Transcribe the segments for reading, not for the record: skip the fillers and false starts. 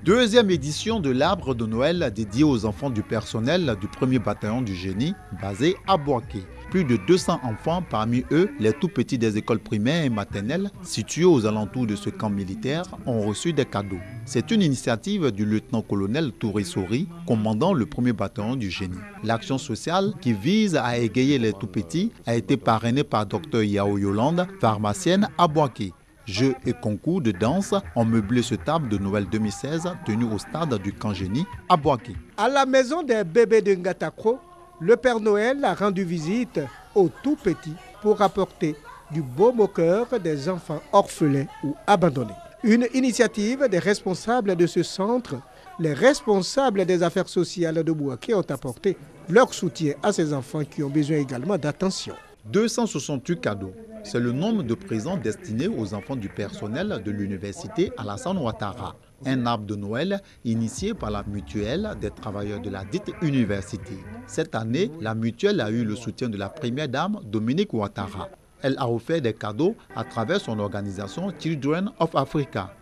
Deuxième édition de l'arbre de Noël dédié aux enfants du personnel du 1er bataillon du génie basé à Boaké. Plus de 200 enfants, parmi eux les tout petits des écoles primaires et maternelles situées aux alentours de ce camp militaire, ont reçu des cadeaux. C'est une initiative du lieutenant-colonel Touré Sori, commandant le 1er bataillon du génie. L'action sociale qui vise à égayer les tout petits a été parrainée par Dr Yao Yolande, pharmacienne à Boaké. Jeux et concours de danse ont meublé ce table de Noël 2016 tenu au stade du camp génie à Boaké. À la maison des bébés de Ngatakro, le Père Noël a rendu visite aux tout petits pour apporter du baume au cœur des enfants orphelins ou abandonnés. Une initiative des responsables de ce centre. Les responsables des affaires sociales de Boaké ont apporté leur soutien à ces enfants qui ont besoin également d'attention. 268 cadeaux. C'est le nombre de présents destinés aux enfants du personnel de l'université Alassane Ouattara. Un arbre de Noël initié par la mutuelle des travailleurs de la dite université. Cette année, la mutuelle a eu le soutien de la première dame Dominique Ouattara. Elle a offert des cadeaux à travers son organisation Children of Africa.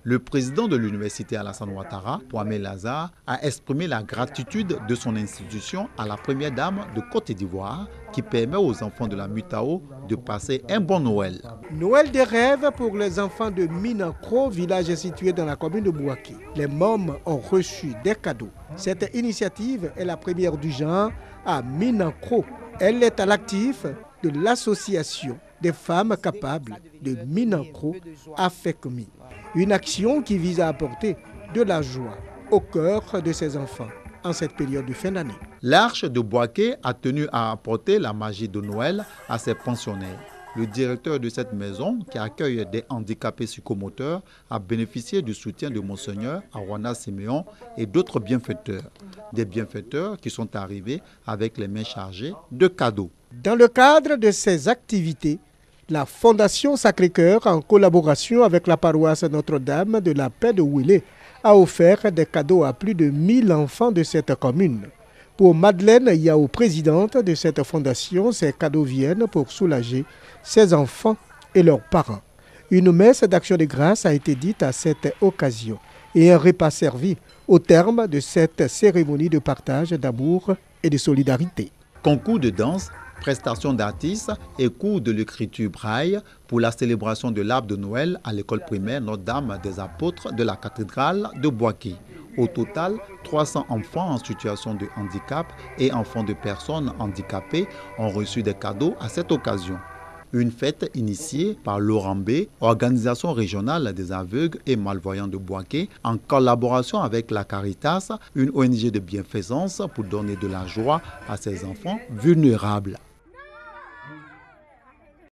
Le président de l'université Alassane Ouattara, Kwame Lazare, a exprimé la gratitude de son institution à la première dame de Côte d'Ivoire qui permet aux enfants de la Mutao de passer un bon Noël. Noël des rêves pour les enfants de Minankro, village situé dans la commune de Boaké. Les mômes ont reçu des cadeaux. Cette initiative est la première du genre à Minankro. Elle est à l'actif de l'association des femmes capables de Minankro AFECMI. Une action qui vise à apporter de la joie au cœur de ces enfants en cette période de fin d'année. L'Arche de Boaké a tenu à apporter la magie de Noël à ses pensionnaires. Le directeur de cette maison, qui accueille des handicapés psychomoteurs, a bénéficié du soutien de Monseigneur Arwana Siméon et d'autres bienfaiteurs. Des bienfaiteurs qui sont arrivés avec les mains chargées de cadeaux. Dans le cadre de ces activités, la Fondation Sacré-Cœur, en collaboration avec la paroisse Notre-Dame de la Paix de Ouélé, a offert des cadeaux à plus de 1000 enfants de cette commune. Pour Madeleine Yao, présidente de cette fondation, ces cadeaux viennent pour soulager ses enfants et leurs parents. Une messe d'action de grâce a été dite à cette occasion et un repas servi au terme de cette cérémonie de partage d'amour et de solidarité. Concours de danse, prestations d'artistes et cours de l'écriture braille pour la célébration de l'arbre de Noël à l'école primaire Notre-Dame des Apôtres de la cathédrale de Boaké. Au total, 300 enfants en situation de handicap et enfants de personnes handicapées ont reçu des cadeaux à cette occasion. Une fête initiée par l'Orambé, organisation régionale des aveugles et malvoyants de Boaké, en collaboration avec la Caritas, une ONG de bienfaisance pour donner de la joie à ces enfants vulnérables.